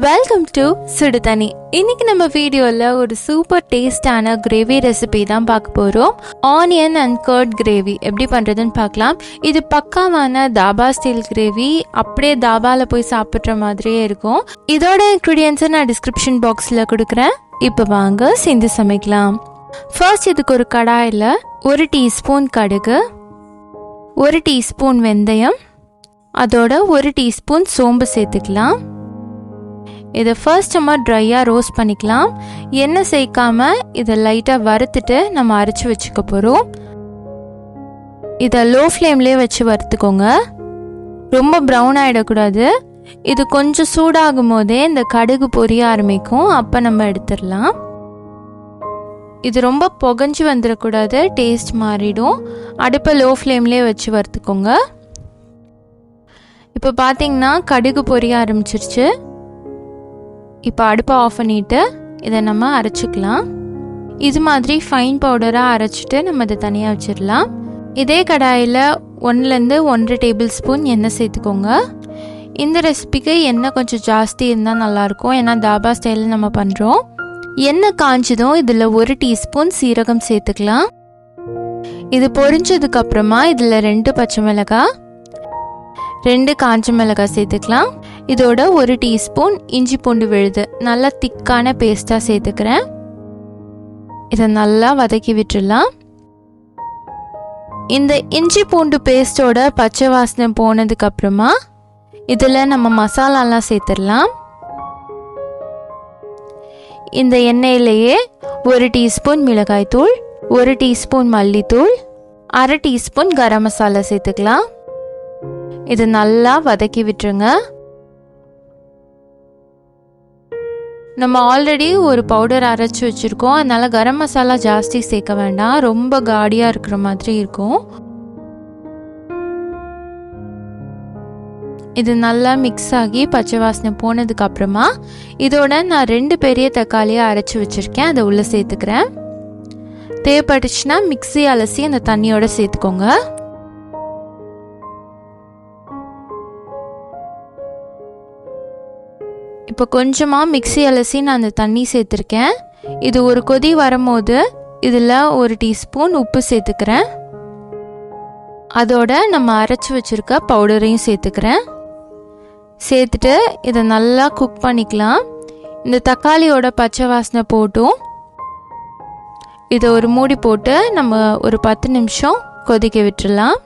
Welcome to Suduthanni. இன்னைக்கு நம்ம வீடியோவில் ஒரு சூப்பர் டேஸ்டான கிரேவி ரெசிபி தான் பார்க்க போகிறோம். ஆனியன் அண்ட் கர்ட் கிரேவி எப்படி பண்ணுறதுன்னு பார்க்கலாம். இது பக்காவான தாபா ஸ்டைல் கிரேவி, அப்படியே தாபாவில் போய் சாப்பிட்ற மாதிரியே இருக்கும். இதோட இன்க்ரீடியன்ஸை நான் டிஸ்கிரிப்ஷன் பாக்ஸில் கொடுக்குறேன். இப்போ வாங்க சேர்ந்து சமைக்கலாம். ஃபர்ஸ்ட் இதுக்கு ஒரு கடாயில் 1 டீஸ்பூன் கடுகு, 1 டீஸ்பூன் வெந்தயம், அதோட 1 டீஸ்பூன் சோம்பு சேர்த்துக்கலாம். இதை ஃபர்ஸ்ட் நம்ம ட்ரையாக ரோஸ்ட் பண்ணிக்கலாம். எண்ணெய் சேர்க்காமல் இதை லைட்டாக வறுத்துட்டு நம்ம அரைச்சி வச்சுக்க போகிறோம். இதை லோ ஃப்ளேம்லேயே வச்சு வறுத்துக்கோங்க, ரொம்ப ப்ரௌன் ஆகிடக்கூடாது. இது கொஞ்சம் சூடாகும் போதே இந்த கடுகு பொரிய ஆரம்பிக்கும், அப்போ நம்ம எடுத்துடலாம். இது ரொம்ப புகஞ்சு வந்துடக்கூடாது, டேஸ்ட் மாறிடும். அடுப்பை லோ ஃப்ளேம்லேயே வச்சு வறுத்துக்கோங்க. இப்போ பார்த்தீங்கன்னா கடுகு பொரிய ஆரம்பிச்சிருச்சு. இப்போ அடுப்பை ஆஃப் பண்ணிவிட்டு இதை நம்ம அரைச்சிக்கலாம். இது மாதிரி ஃபைன் பவுடராக அரைச்சிட்டு நம்ம இதை தனியாக வச்சிடலாம். இதே கடாயில் 1லேருந்து 1.5 டேபிள் ஸ்பூன் எண்ணெய் சேர்த்துக்கோங்க. இந்த ரெசிபிக்கு எண்ணெய் கொஞ்சம் ஜாஸ்தி இருந்தால் நல்லாயிருக்கும், ஏன்னா தாபா ஸ்டைலில் நம்ம பண்ணுறோம். எண்ணெய் காஞ்சதும் இதில் 1 டீஸ்பூன் சீரகம் சேர்த்துக்கலாம். இது பொரிஞ்சதுக்கப்புறமா இதில் 2 பச்சை மிளகாய், 2 காஞ்ச மிளகாய் சேர்த்துக்கலாம். இதோட 1 டீஸ்பூன் இஞ்சி பூண்டு விழுது நல்லா திக்கான பேஸ்ட்டாக சேர்த்துக்கிறேன். இதை நல்லா வதக்கி விட்டுடலாம். இந்த இஞ்சி பூண்டு பேஸ்ட்டோட பச்சை வாசனை போனதுக்கப்புறமா இதில் நம்ம மசாலாலாம் சேர்த்துடலாம். இந்த எண்ணெயிலேயே 1 டீஸ்பூன் மிளகாய்த்தூள், 1 டீஸ்பூன் மல்லித்தூள், 1/2 டீஸ்பூன் கரம் மசாலா சேர்த்துக்கலாம். இது நல்லா வதக்கி விட்டுருங்க. நம்ம ஆல்ரெடி ஒரு பவுடர் அரைச்சி வச்சுருக்கோம், அதனால் கரம் மசாலா ஜாஸ்தி சேர்க்க வேண்டாம், ரொம்ப காடியாக இருக்கிற மாதிரி இருக்கும். இது நல்லா மிக்ஸ் ஆகி பச்சை வாசனை போனதுக்கப்புறமா இதோட நான் 2 பெரிய தக்காளியை அரைச்சி வச்சுருக்கேன், அதை உள்ளே சேர்த்துக்கிறேன். தேவைப்பட்டுச்சுன்னா மிக்ஸி அலசி அந்த தண்ணியோடு சேர்த்துக்கோங்க. இப்போ கொஞ்சமாக மிக்ஸி அலசி நான் அந்த தண்ணி சேர்த்துருக்கேன். இது ஒரு கொதி வரும்போது இதில் 1 டீஸ்பூன் உப்பு சேர்த்துக்கிறேன். அதோட நம்ம அரைச்சி வச்சுருக்க பவுடரையும் சேர்த்துக்கிறேன். சேர்த்துட்டு இதை நல்லா குக் பண்ணிக்கலாம். இந்த தக்காளியோட பச்சை வாசனை போட்டும் இதை ஒரு மூடி போட்டு நம்ம ஒரு 10 நிமிஷம் கொதிக்க விட்டுடலாம்.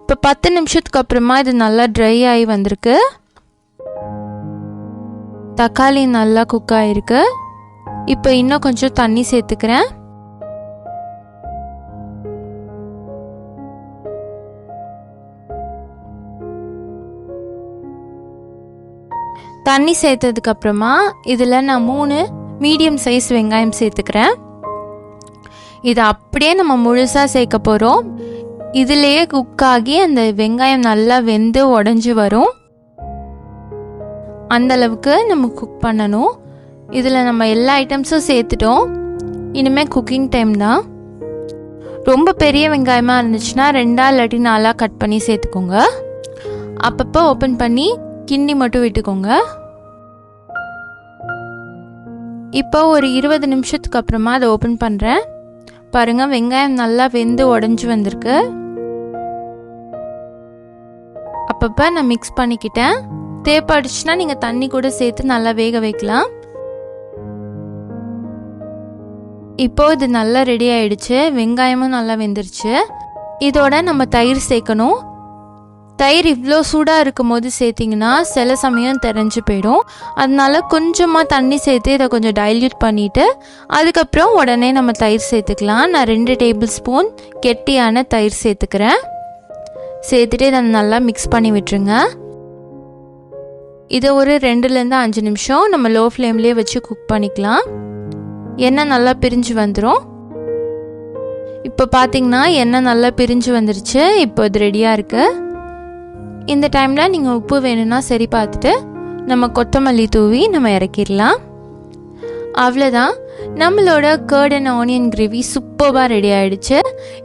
இப்போ 10 நிமிஷத்துக்கு அப்புறமா இது நல்லா ட்ரை ஆகி வந்திருக்கு. தக்காளி நல்லா குக் ஆகிருக்கு. இப்போ இன்னும் கொஞ்சம் தண்ணி சேர்த்துக்கிறேன். தண்ணி சேர்த்ததுக்கப்புறமா இதில் நான் 3 மீடியம் சைஸ் வெங்காயம் சேர்த்துக்கிறேன். இதை அப்படியே நம்ம முழுசாக சேர்க்க போகிறோம். இதிலேயே குக்காகி அந்த வெங்காயம் நல்லா வெந்து உடஞ்சி வரும், அந்தளவுக்கு நம்ம குக் பண்ணணும். இதில் நம்ம எல்லா ஐட்டம்ஸும் சேர்த்துட்டோம். இனிமேல் குக்கிங் டைம் தான். ரொம்ப பெரிய வெங்காயமாக இருந்துச்சுன்னா 2 இல்லாட்டி 4 கட் பண்ணி சேர்த்துக்கோங்க. அப்பப்போ ஓப்பன் பண்ணி கிண்டி மட்டும் விட்டுக்கோங்க. இப்போ ஒரு 20 நிமிஷத்துக்கு அப்புறமா அதை ஓப்பன் பண்ணுறேன். பாருங்கள், வெங்காயம் நல்லா வெந்து உடஞ்சி வந்திருக்கு. அப்பப்போ நான் மிக்ஸ் பண்ணிக்கிட்டேன். தேவைப்படுச்சுன்னா நீங்கள் தண்ணி கூட சேர்த்து நல்லா வேக வைக்கலாம். இப்போ இது நல்லா ரெடி ஆயிடுச்சு, வெங்காயமும் நல்லா வெந்துருச்சு. இதோட நம்ம தயிர் சேர்க்கணும். தயிர் இவ்வளோ சூடாக இருக்கும் போது சேர்த்திங்கன்னா சில சமயம் தெரிஞ்சு போயிடும். அதனால கொஞ்சமாக தண்ணி சேர்த்து இதை கொஞ்சம் டைல்யூட் பண்ணிவிட்டு அதுக்கப்புறம் உடனே நம்ம தயிர் சேர்த்துக்கலாம். நான் 2 டேபிள் ஸ்பூன் கெட்டியான தயிர் சேர்த்துக்கிறேன். சேர்த்துட்டு இதை நல்லா மிக்ஸ் பண்ணி விட்டுருங்க. இதை ஒரு 2லேருந்து 5 நிமிஷம் நம்ம லோ ஃப்ளேம்லேயே வச்சு குக் பண்ணிக்கலாம். எண்ணெய் நல்லா பிரிஞ்சு வந்துடும். இப்போ பார்த்தீங்கன்னா எண்ணெய் நல்லா பிரிஞ்சு வந்துருச்சு. இப்போ இது ரெடியாக இருக்குது. இந்த டைமில் நீங்கள் உப்பு வேணும்னா சரி பார்த்துட்டு நம்ம கொத்தமல்லி தூவி நம்ம இறக்கிடலாம். அவ்வளோதான். நம்மளோட கர்ட் அண்ட் ஆனியன் கிரேவி சூப்பராக ரெடி ஆகிடுச்சு.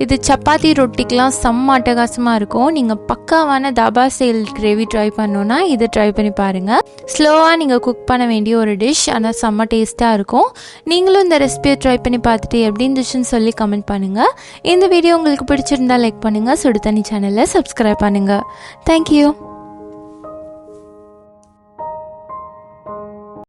இது சப்பாத்தி ரொட்டிக்கெலாம் செம்ம அட்டகாசமாக இருக்கும். நீங்கள் பக்காவான தாபா ஸ்டைல் கிரேவி ட்ரை பண்ணோன்னா இதை ட்ரை பண்ணி பாருங்கள். ஸ்லோவாக நீங்கள் குக் பண்ண வேண்டிய ஒரு டிஷ், ஆனால் செம்ம டேஸ்ட்டாக இருக்கும். நீங்களும் இந்த ரெசிபியை ட்ரை பண்ணி பார்த்துட்டு எப்படி இருந்துச்சுன்னு சொல்லி கமெண்ட் பண்ணுங்கள். இந்த வீடியோ உங்களுக்கு பிடிச்சிருந்தா லைக் பண்ணுங்கள். சுடுதண்ணி சேனலை சப்ஸ்கிரைப் பண்ணுங்கள். தேங்க்யூ.